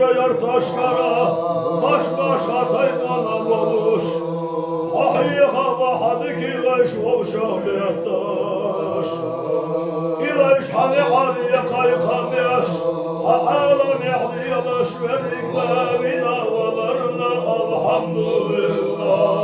yayar taşlara, baş baş atay bana boluş. Hahi hava hadi ki gayş o şahliyataş. İlayş hani aliye kaykan yaş, alem yahdi yalaş velikle min avalarına elhamdülillah.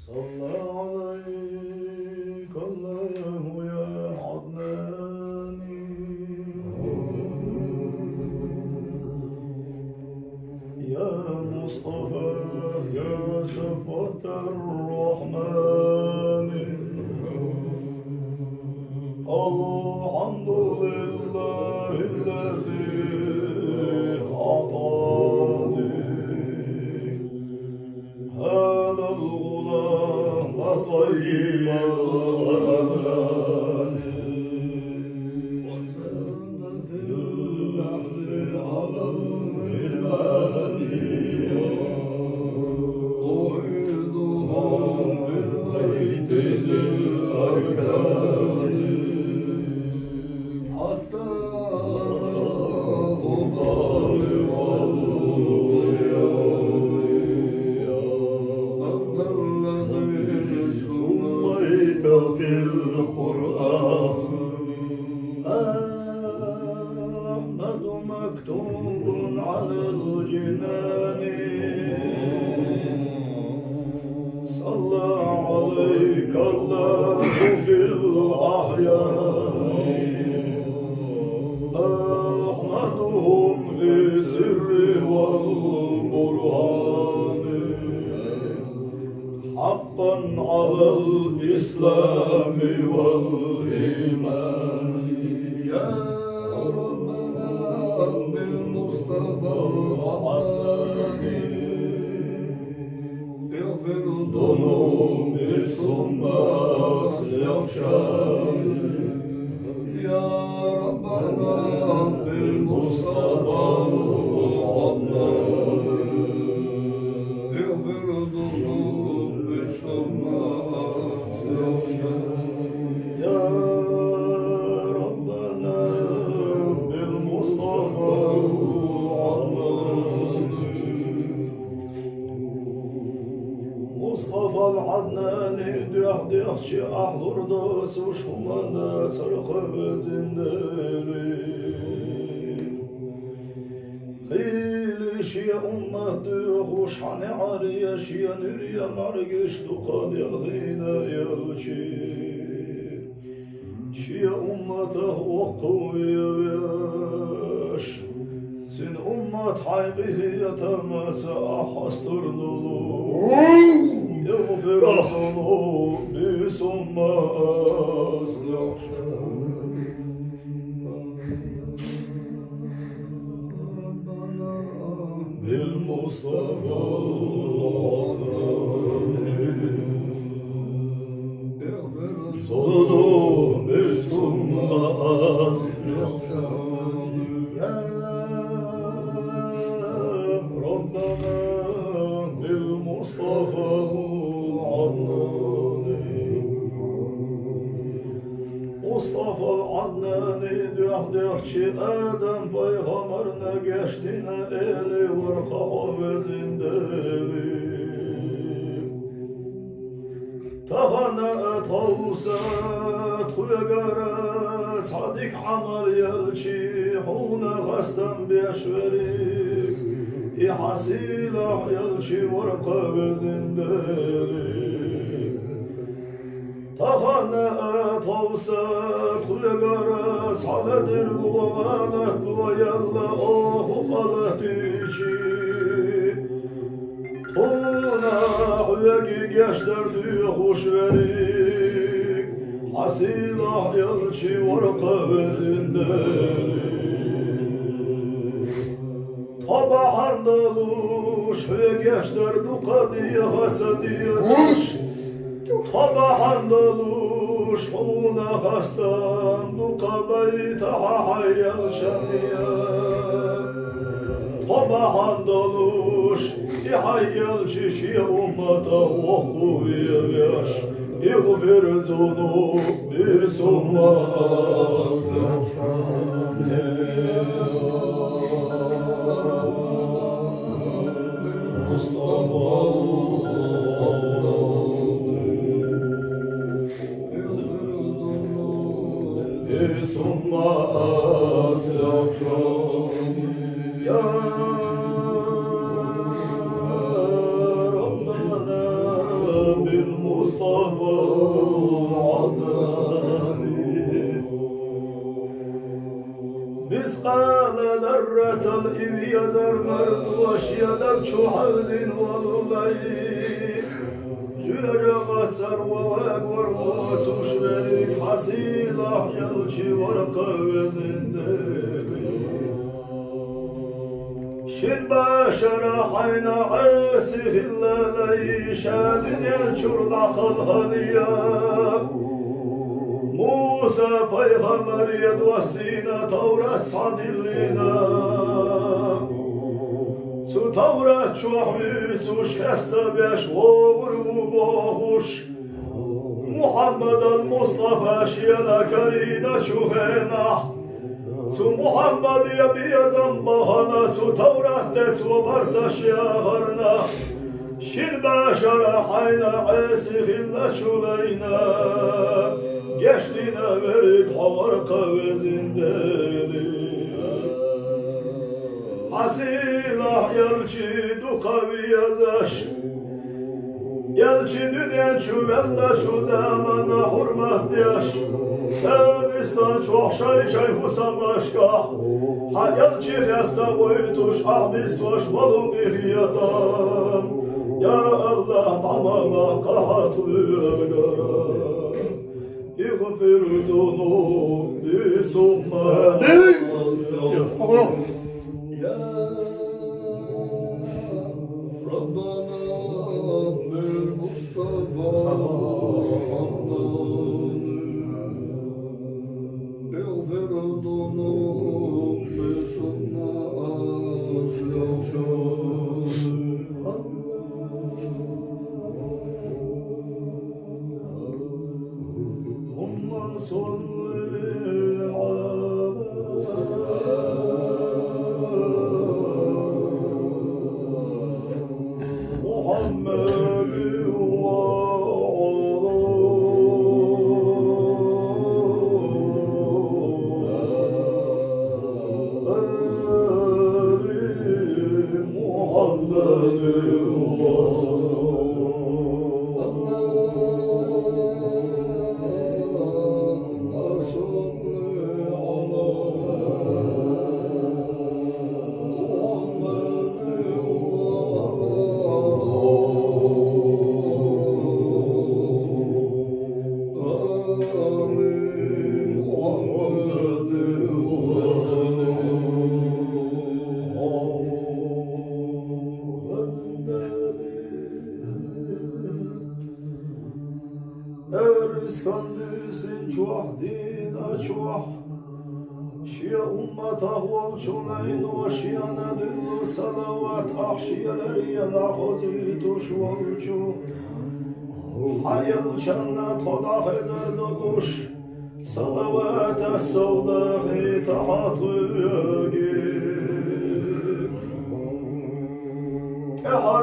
صلى عليك الله يا عدناني يا مصطفى يا صفوة الرحمن الحمد لله الذي أعطاني هذا الغلام طيب الغلام وسند في اللحظ على الولاد أعيدهم بالبيت ذي الأركان حتى أقارب في القرآن أحمد مكتوب على الجنان صلى عليك الله في الأحيان أحمدهم في سر على الإسلام والإيمان يا ربنا بالمصطفى العدنان اغفر ذنوبي ثم أصلح شاني يا ربنا بالمصطفى العدنان اغفر ذنوبي ثم أصلح شاني يا ربنا بالمصطفى مصطفى العدناني دحدحشي أحضر داس وشمنا سرقب زندالي خيلي شي أمة دوخوش حني عارية شي نريا مرقش دقان يلغينا يلشي شي أمته وقوية بيش سن أمة حيبه يتمس أحستر نلو يغفر ذنوبي ثم أصلح بالمصطفى ذنوبي ثم أصلح يا ربنا بالمصطفى العدناني مصطفى العدناني دحدحشي آدم پیغمبرنا گشتینا ایلی ورقه حافظین دلی تغنى توسات خويقارات صديق عمر يلشي حونا غستن بيشوريك يحسيلة يلشي ورقة بزندالي تغنى توسات خويقارات صدر وغالت ويلا أخو قلتيشي Ona huyagi geçlerdi hoş verik Hasilah yalçı varka vezinde Tabahan daluş huya geçlerdi kadiye hasadiye zuş Tabahan daluş ona hastan Dukabayı taha hayyal şaniye Tabahan daluş يحيل شي أمته وقوية بيش يغفر ذنوبي ثم أصلح مصطفى ثم أصلح يا بالمصطفى العدناني مثقال ذرة الإذ يزر مرز وشيدك شو حوز والغيب جرقت ثروة وأكبر واسوش بليك حسيلة يلشي ورقة وزندقي شن بشر حين عاسه الليل شادن ينشر العقل هديا موسى پیغمبر يدوسينا تورات صادلنا سو تورات شوحبي سوش خستا بيش وغرو باهوش محمد المصطفى شينا كرينا شوخينا سو محمد يبي زنبهنا سو تورات سو برتش يهرنا شن بشر حين عاسخ الله شلينا geçtiğine verip harika ve zindeli Hasilah yelçi dukavi yazaş Yelçi dünya çuvella şu zamanda hurmat yaş Kırgızistan çok şey Husam başka Ha yelçi hasta boyutuş ahbis hoş balı bir yatam يا الله طمما قحط اغفر ذنوبي ثم يا ربنا بالمصطفى اغفر ذنوبي ثم اللهم صل على محمد Eskandüsün çuah dina çuah Şia ummata wal çulayın o şiyana düllu salavat ahşiyeler yana hozitu şuval çu Hayal şanna toda hezer doluş Salavat savdahi tahatı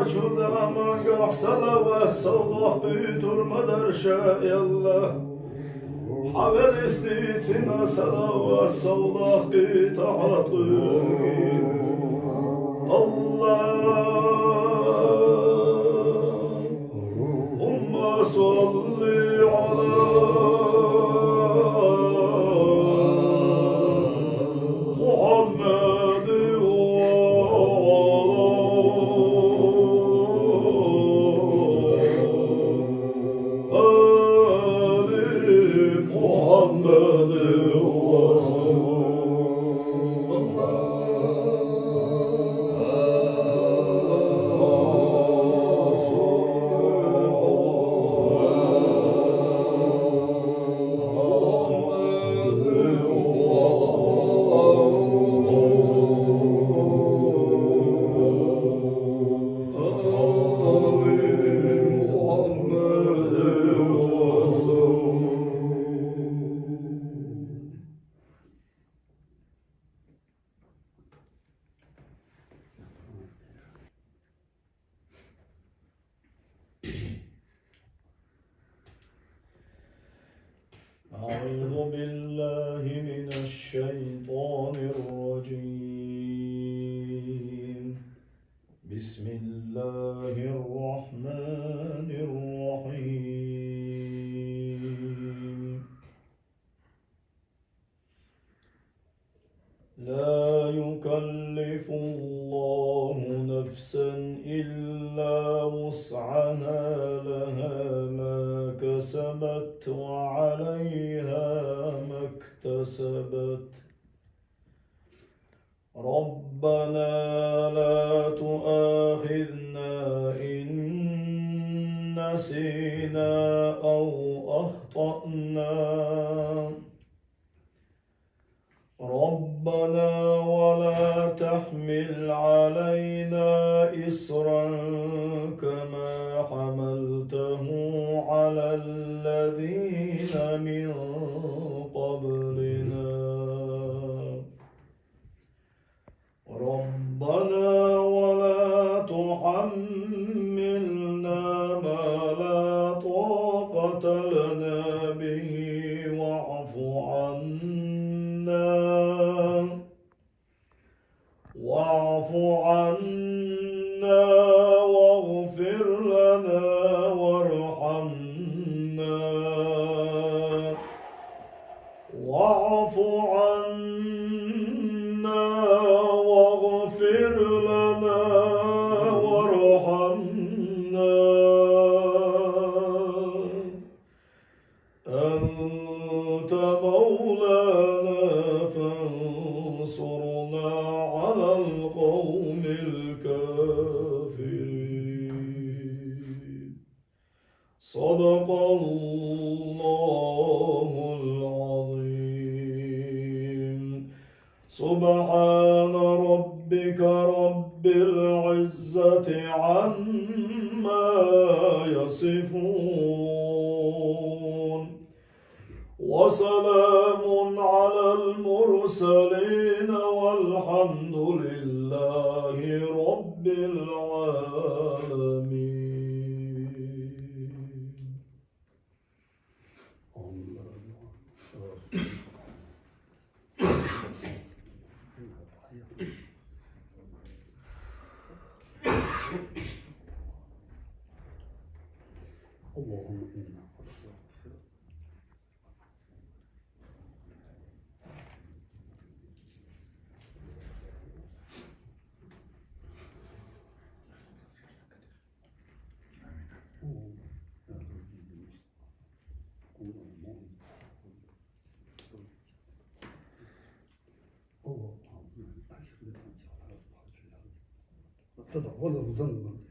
harçu zaman gah salavat savdah büyütür madar şayallah Havel istitina salavat savdah itaatı Allahumma salli ala Muhammed أعوذ بالله من الشيطان الرجيم بسم الله الرحمن الرحيم لا يكلف الله نفسا إلا وسعها لها ما كسبت وعليها ما اكتسبت ربنا لا تؤاخذنا إن نسينا أو أخطأنا ربنا ولا تحمل علينا إصرا كما حملته على الذين من قبلنا ربنا ولا تحملنا ما لا طاقة لنا به واعف عنا واغفر لنا وارحمنا سبحان ربك رب العزة عما يصفون وسلام على المرسلين والحمد لله رب العالمين. اللهم إنا تضع وله ذنبا